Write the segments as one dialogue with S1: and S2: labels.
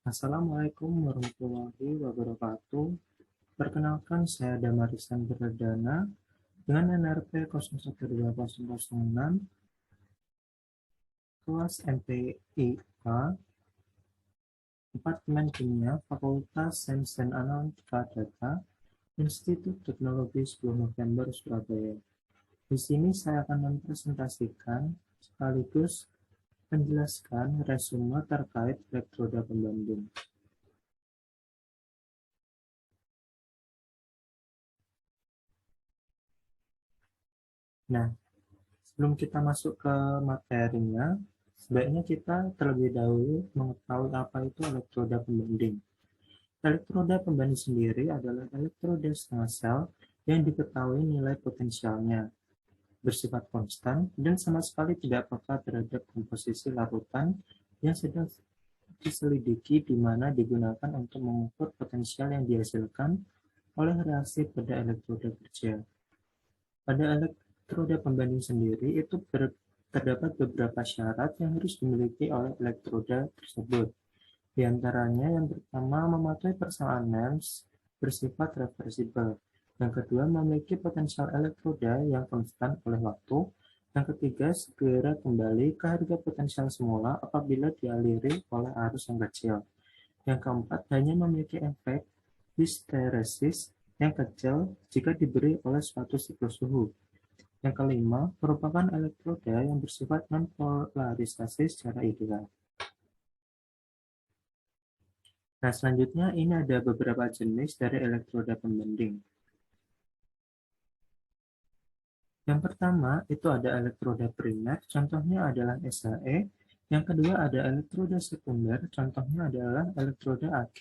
S1: Assalamualaikum warahmatullahi wabarakatuh. Perkenalkan, saya Damarisan Perdana dengan NRP 012006, kelas MPIA, Departemen Kimia, Fakultas Sains dan Analitika Data, Institut Teknologi 10 November, Surabaya. Di sini saya akan mempresentasikan sekaligus menjelaskan resume terkait elektroda pembanding. Nah, sebelum kita masuk ke materinya, sebaiknya kita terlebih dahulu mengetahui apa itu elektroda pembanding. Elektroda pembanding sendiri adalah elektroda setengah sel yang diketahui nilai potensialnya bersifat konstan dan sama sekali tidak peka terhadap komposisi larutan yang sedang diselidiki, di mana digunakan untuk mengukur potensial yang dihasilkan oleh reaksi pada elektroda kerja. Pada elektroda pembanding sendiri itu terdapat beberapa syarat yang harus dimiliki oleh elektroda tersebut. Di antaranya yang pertama mematuhi persamaan Nernst bersifat reversibel. Yang kedua memiliki potensial elektroda yang konstan oleh waktu. Yang ketiga segera kembali ke harga potensial semula apabila dialiri oleh arus yang kecil. Yang keempat hanya memiliki efek histeresis yang kecil jika diberi oleh suatu siklus suhu. Yang kelima, merupakan elektroda yang bersifat non-polarisasi secara ideal. Nah, selanjutnya ini ada beberapa jenis dari elektroda pembanding. Yang pertama, itu ada elektroda primer, contohnya adalah SHE. Yang kedua ada elektroda sekunder, contohnya adalah elektroda Ag,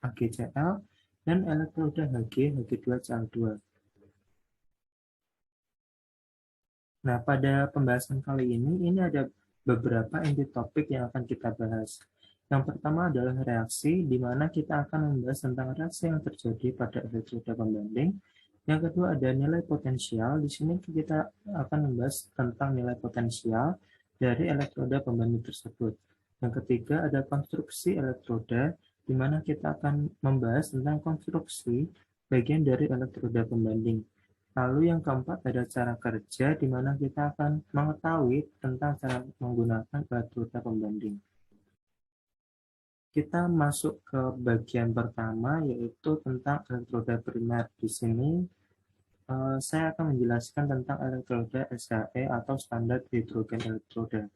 S1: AgCl, dan elektroda Hg, Hg2Cl2. Nah, pada pembahasan kali ini ada beberapa inti topik yang akan kita bahas. Yang pertama adalah reaksi, di mana kita akan membahas tentang reaksi yang terjadi pada elektroda pembanding. Yang kedua ada nilai potensial, di sini kita akan membahas tentang nilai potensial dari elektroda pembanding tersebut. Yang ketiga ada konstruksi elektroda, di mana kita akan membahas tentang konstruksi bagian dari elektroda pembanding. Lalu yang keempat ada cara kerja, di mana kita akan mengetahui tentang cara menggunakan elektroda pembanding. Kita masuk ke bagian pertama, yaitu tentang elektroda primer. Di sini saya akan menjelaskan tentang elektroda SHE atau standar hidrogen elektroda.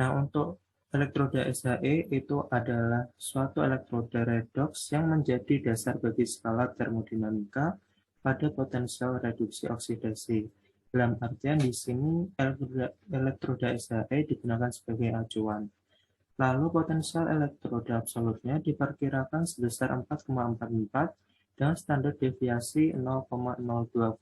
S1: Nah, untuk elektroda SHE itu adalah suatu elektroda redox yang menjadi dasar bagi skala termodinamika pada potensial reduksi oksidasi. Dalam artian di sini elektroda SHE digunakan sebagai acuan. Lalu potensial elektroda absolutnya diperkirakan sebesar 4,44 dengan standar deviasi 0,02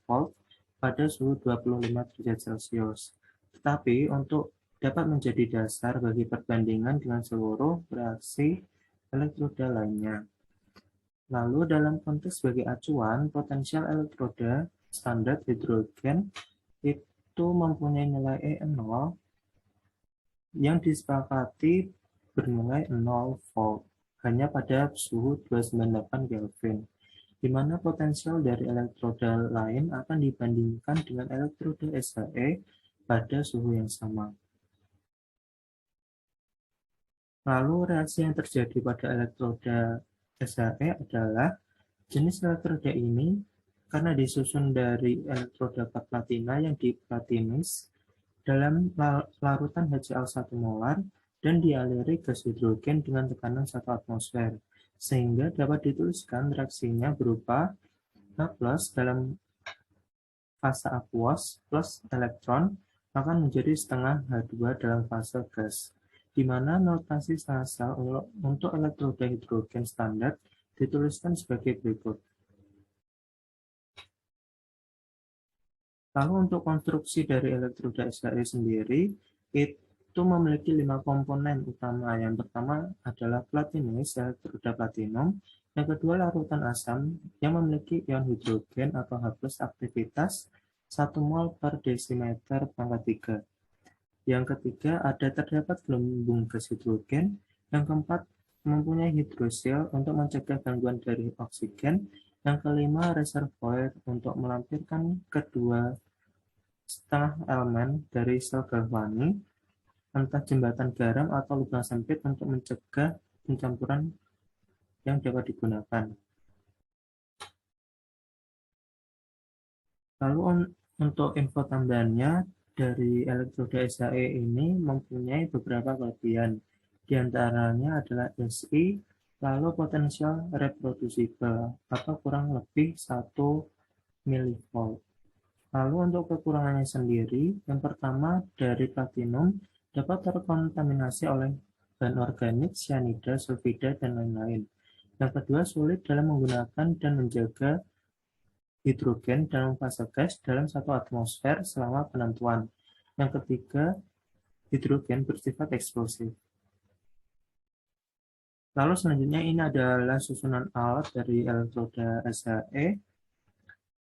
S1: volt pada suhu 25 derajat Celcius. Tetapi untuk dapat menjadi dasar bagi perbandingan dengan seluruh reaksi elektroda lainnya. Lalu dalam konteks sebagai acuan, potensial elektroda standar hidrogen itu mempunyai nilai E0 yang disepakati bernilai 0 volt hanya pada suhu 298 Kelvin, di mana potensial dari elektroda lain akan dibandingkan dengan elektroda SHE pada suhu yang sama. Lalu reaksi yang terjadi pada elektroda SHE adalah jenis elektroda ini karena disusun dari elektroda platina yang diplatinis dalam larutan HCl1 molar dan dialiri gas hidrogen dengan tekanan 1 atmosfer, sehingga dapat dituliskan reaksinya berupa H+ dalam fase aqueous plus elektron akan menjadi setengah H2 dalam fase gas, di mana notasi setengah sel untuk elektroda hidrogen standar dituliskan sebagai berikut. Lalu untuk konstruksi dari elektroda SHE sendiri, itu memiliki 5 komponen utama. Yang pertama adalah platinis, elektroda platinum. Yang kedua larutan asam yang memiliki ion hidrogen atau H+ aktivitas 1 mol per desimeter pangkat 3. Yang ketiga ada terdapat gelembung gas hidrogen. Yang keempat, mempunyai hidrosil untuk mencegah gangguan dari oksigen. Yang kelima, reservoir untuk melampirkan kedua setengah elemen dari sel galvani, entah jembatan garam atau lubang sempit untuk mencegah pencampuran yang dapat digunakan. Lalu untuk info tambahannya, dari elektroda SHE ini mempunyai beberapa kelebihan. Di antaranya adalah SI, lalu potensial reproducible atau kurang lebih 1 mV. Lalu untuk kekurangannya sendiri, yang pertama dari platinum dapat terkontaminasi oleh bahan organik, cyanida, sulfida, dan lain-lain. Yang kedua, sulit dalam menggunakan dan menjaga hidrogen dalam fase gas dalam satu atmosfer selama penentuan. Yang ketiga, hidrogen bersifat eksplosif. Lalu selanjutnya ini adalah susunan alat dari elektroda SHE,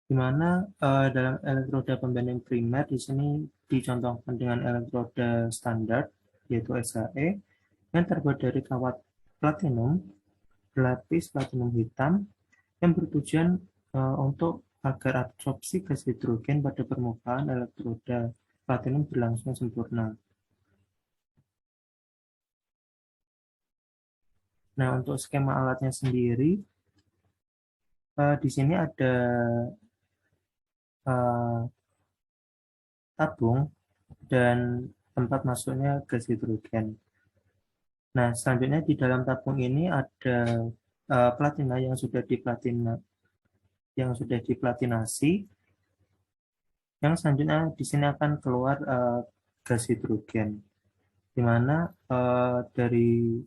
S1: di mana dalam elektroda pembanding primer di sini dicontohkan dengan elektroda standar yaitu SHE yang terbuat dari kawat platinum berlapis platinum hitam yang bertujuan untuk agar absorpsi gas hidrogen pada permukaan elektroda platinum berlangsung sempurna. Nah, untuk skema alatnya sendiri, di sini ada tabung dan tempat masuknya gas hidrogen. Nah, selanjutnya di dalam tabung ini ada platina yang sudah diplatinasi. Yang selanjutnya di sini akan keluar gas hidrogen, di mana dari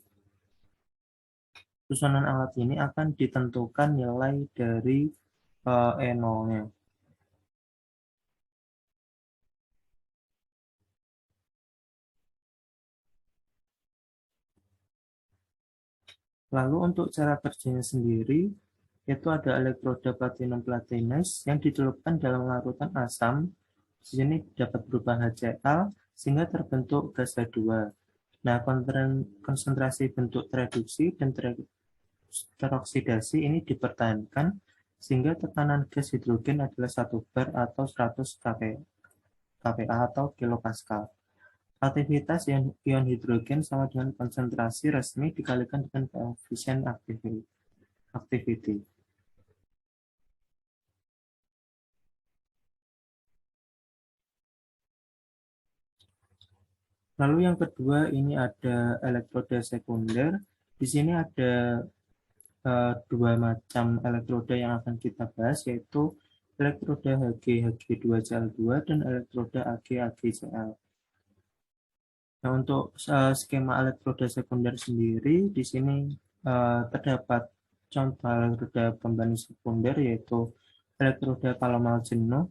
S1: susunan alat ini akan ditentukan nilai dari E0-nya. Lalu untuk cara kerjanya sendiri, yaitu ada elektroda platinum platinus yang dicelupkan dalam larutan asam. Di sini dapat berubah HCl sehingga terbentuk gas H2. Nah, konsentrasi bentuk tereduksi dan teroksidasi ini dipertahankan sehingga tekanan gas hidrogen adalah 1 bar atau 100 kPa atau kilopascal. Aktivitas ion hidrogen sama dengan konsentrasi resmi dikalikan dengan koefisien activity. Lalu yang kedua ini ada elektroda sekunder. Di sini ada dua macam elektroda yang akan kita bahas, yaitu elektroda Hg Hg2Cl2 dan elektroda Ag AgCl. Nah, untuk skema elektroda sekunder sendiri, di sini terdapat contoh elektroda pembanding sekunder, yaitu elektroda Palomal jenuh,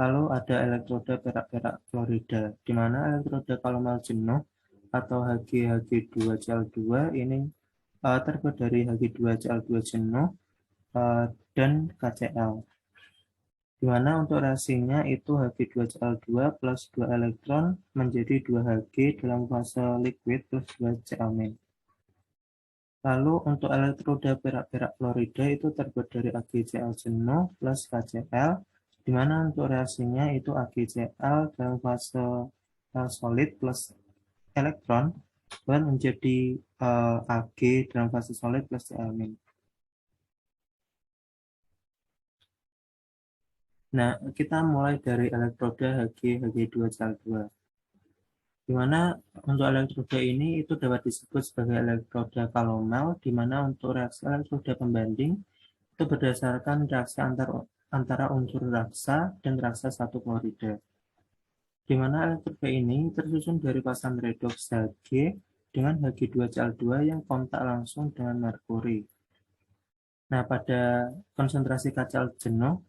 S1: lalu ada elektroda perak-perak klorida, di mana elektroda Palomal jenuh atau Hg Hg2Cl2 ini terbuat dari Hg2Cl2 jenuh dan KCl, di mana untuk reaksinya itu Hg2Cl2 plus 2 elektron menjadi 2 Hg dalam fase liquid plus 2 Cl-. Lalu untuk elektroda perak-perak klorida itu terbuat dari AgCl jenuh plus KCl, di mana untuk reaksinya itu AgCl dalam fase solid plus elektron dan menjadi Ag dalam fase solid plus Cl-. Nah, kita mulai dari elektroda Hg Hg2Cl2, di mana untuk elektroda ini itu dapat disebut sebagai elektroda Calomel, di mana untuk reaksi elektroda pembanding itu berdasarkan reaksi antara unsur raksa dan raksa satu klorida, di mana elektroda ini tersusun dari pasang redoks Hg dengan Hg2Cl2 yang kontak langsung dengan merkuri. Nah, pada konsentrasi KCl jenuh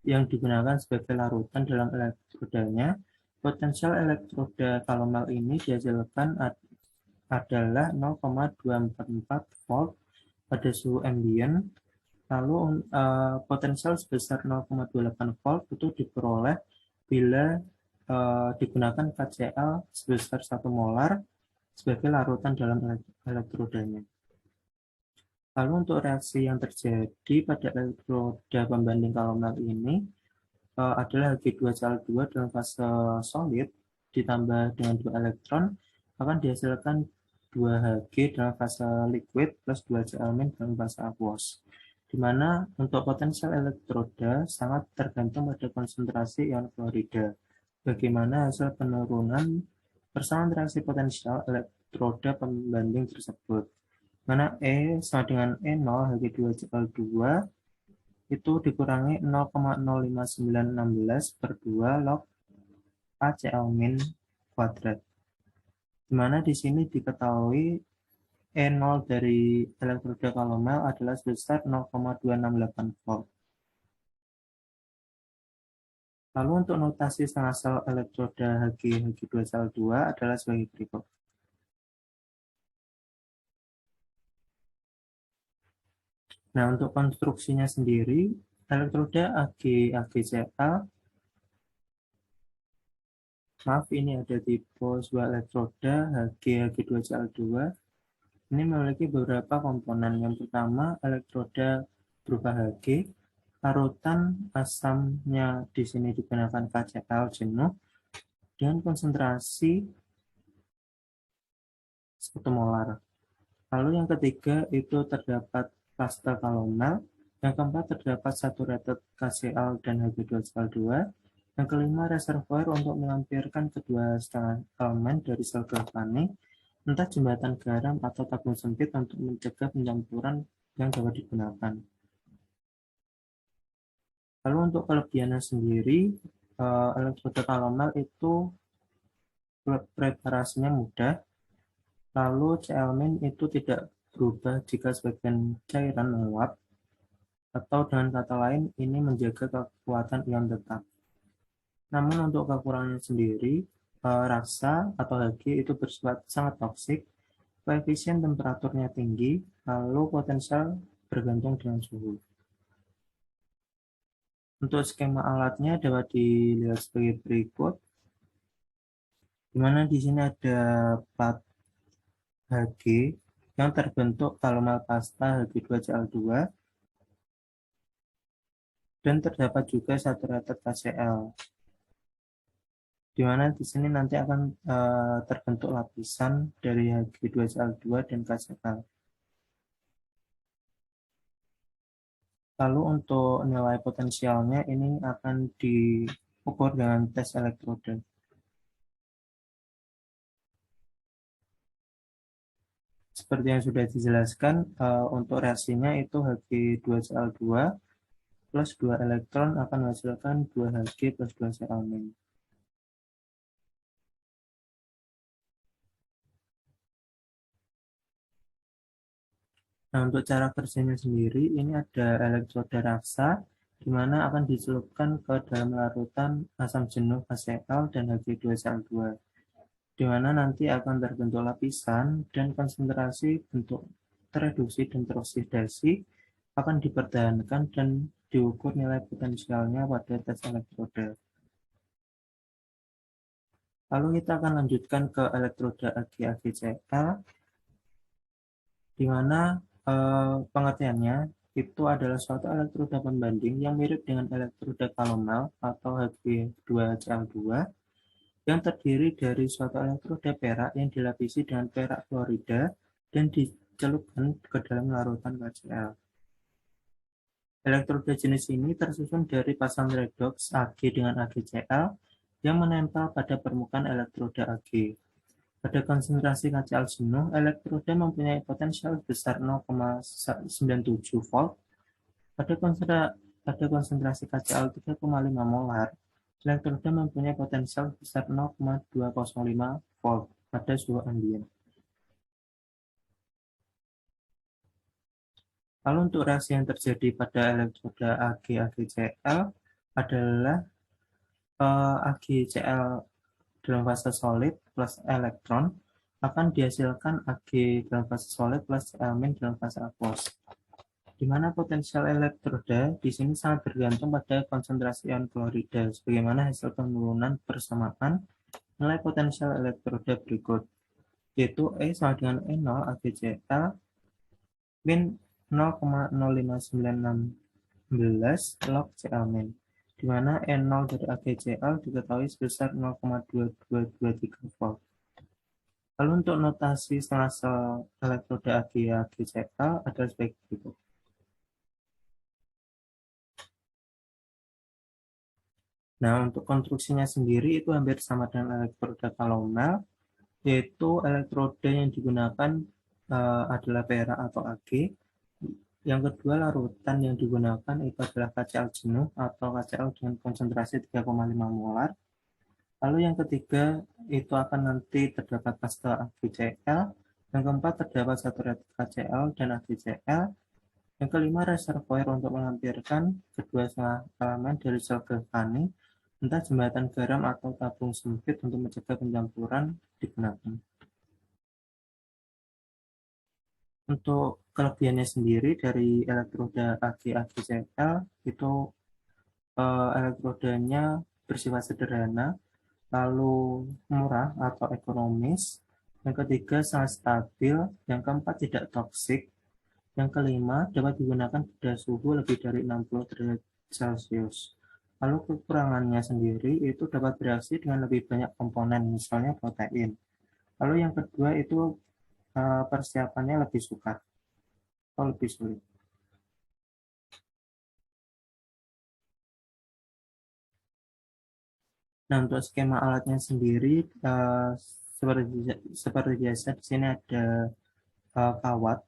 S1: yang digunakan sebagai larutan dalam elektrodanya, potensial elektroda Calomel ini dihasilkan adalah 0,244 volt pada suhu ambient. Lalu potensial sebesar 0,28 volt itu diperoleh bila digunakan KCl sebesar 1 molar sebagai larutan dalam elektrodanya. Lalu untuk reaksi yang terjadi pada elektroda pembanding kalomel ini adalah Hg2Cl2 dalam fase solid ditambah dengan 2 elektron akan dihasilkan 2 Hg dalam fase liquid plus 2 Cl- dalam fase aqueous. Di mana untuk potensial elektroda sangat tergantung pada konsentrasi ion klorida. Bagaimana hasil penurunan persamaan reaksi potensial elektroda pembanding tersebut. Mana E sama dengan E0 Hg2Cl2 itu dikurangi 0,05916 per 2 log ACl- kuadrat. Di mana di sini diketahui E0 dari elektroda kalomel adalah sebesar 0,268 volt. Lalu untuk notasi setengah sel elektroda Hg2Cl2 adalah sebagai berikut. Nah, untuk konstruksinya sendiri, elektroda AgCl, maaf ini ada tipe sebuah elektroda Hg2Cl2. Ini memiliki beberapa komponen. Yang pertama, elektroda berupa Hg, larutan asamnya di sini digunakan KCl jenuh dengan konsentrasi 1 molar. Lalu yang ketiga itu terdapat pasta kalomel, yang keempat terdapat saturated KCl dan Hg2Cl2, yang kelima reservoir untuk melampirkan kedua setengah elemen dari sel galvanik, entah jembatan garam atau tabung sempit untuk mencegah pencampuran yang dapat digunakan. Lalu untuk kelebihannya sendiri, elektroda kalomel itu preparasinya mudah, lalu Cl- itu tidak berubah jika sebagian cairan menguap, atau dengan kata lain ini menjaga kekuatan ion tetap. Namun untuk kekurangannya sendiri, rasa atau Hg itu bersifat sangat toksik, koefisien temperaturnya tinggi, lalu potensial bergantung dengan suhu. Untuk skema alatnya dapat dilihat sebagai berikut, di mana di sini ada plat Hg yang terbentuk kalomel pasta Hg2Cl2 dan terdapat juga saturated KCl. Di mana di sini nanti akan terbentuk lapisan dari Hg2Cl2 dan KCl. Lalu untuk nilai potensialnya ini akan diukur dengan tes elektroda. Seperti yang sudah dijelaskan, untuk reaksinya itu Hg2Cl2 plus 2 elektron akan menghasilkan 2 Hg plus 2 Cl-. Nah, untuk cara kerjanya sendiri, ini ada elektroda raksa, di mana akan dicelupkan ke dalam larutan asam jenuh KCl dan Hg2Cl2, di mana nanti akan terbentuk lapisan dan konsentrasi bentuk tereduksi dan teroksidasi akan dipertahankan dan diukur nilai potensialnya pada tes elektroda. Lalu kita akan lanjutkan ke elektroda AgCl, di mana pengertiannya itu adalah suatu elektroda pembanding yang mirip dengan elektroda kalomel atau Hg2Cl2 yang terdiri dari suatu elektroda perak yang dilapisi dengan perak klorida dan dicelupkan ke dalam larutan KCl. Elektroda jenis ini tersusun dari pasang redoks Ag dengan AgCl yang menempel pada permukaan elektroda Ag. Pada konsentrasi KCl jenuh, elektroda mempunyai potensial sebesar 0,97 volt. Pada konsentrasi KCl 3,5 molar, elektroda mempunyai potensial sebesar 0,205 volt pada suhu ambien. Lalu untuk reaksi yang terjadi pada elektroda AgCl adalah AgCl dalam fase solid plus elektron akan dihasilkan Ag dalam fase solid plus Cl- dalam fase aqueous. Di mana potensial elektroda di sini sangat bergantung pada konsentrasi ion klorida, sebagaimana hasil penurunan persamaan nilai potensial elektroda berikut. yaitu E sama dengan E0 AgCl min 0,05916 log Cl min, di mana E0 dari AgCl diketahui sebesar 0,2223 volt. Lalu untuk notasi setengah sel elektroda AgCl adalah sebagai berikut. Nah, untuk konstruksinya sendiri itu hampir sama dengan elektroda Calomel, yaitu elektroda yang digunakan adalah perak atau Ag. Yang kedua, larutan yang digunakan itu adalah KCl jenuh atau KCl dengan konsentrasi 3,5 molar. Lalu yang ketiga, itu akan nanti terdapat pasta AgCl. Yang keempat, terdapat saturated KCl dan AgCl. Yang kelima, reservoir untuk melampirkan kedua setengah elemen dari sel galvanik, entah jembatan garam atau tabung sempit untuk mencegah pencampuran digunakan. Untuk kelebihannya sendiri dari elektroda AgCl itu elektrodanya bersifat sederhana, lalu murah atau ekonomis. Yang ketiga sangat stabil, yang keempat tidak toksik, yang kelima dapat digunakan pada suhu lebih dari 60 derajat Celcius. Lalu kekurangannya sendiri itu dapat bereaksi dengan lebih banyak komponen, misalnya protein. Lalu yang kedua itu persiapannya lebih sukar atau lebih sulit. Nah, untuk skema alatnya sendiri seperti biasa di sini ada kawat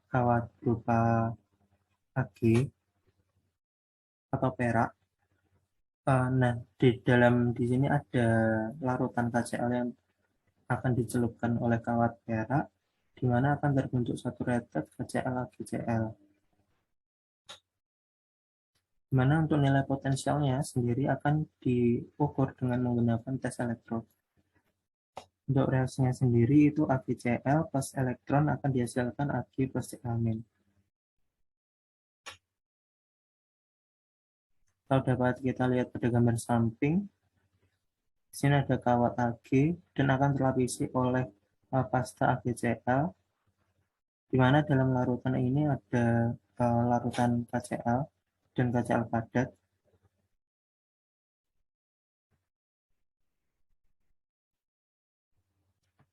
S1: kawat berupa Ag atau perak. Nah, di sini ada larutan KCl yang akan dicelupkan oleh kawat perak, di mana akan terbentuk saturated KCl AgCl. Di mana untuk nilai potensialnya sendiri akan diukur dengan menggunakan tes elektrod. Untuk reaksinya sendiri itu AgCl plus elektron akan dihasilkan Ag plus Cl-. Kalau dapat kita lihat pada gambar samping, di sini ada kawat Ag dan akan terlapisi oleh pasta AgCl, di mana dalam larutan ini ada larutan KCl dan KCl padat.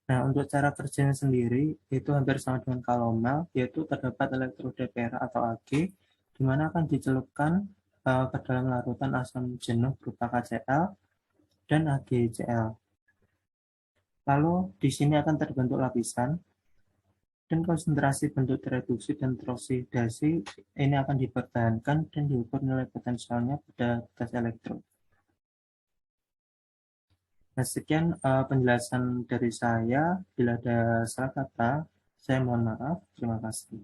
S1: Nah, untuk cara kerjanya sendiri itu hampir sama dengan Calomel, yaitu terdapat elektroda perak atau Ag, di mana akan dicelupkan ke dalam larutan asam jenuh berupa KCl dan AgCl. Lalu di sini akan terbentuk lapisan dan konsentrasi bentuk tereduksi dan teroksidasi ini akan dipertahankan dan diukur nilai potensialnya pada tes elektrod. Nah, sekian penjelasan dari saya. Bila ada salah kata, saya mohon maaf. Terima kasih.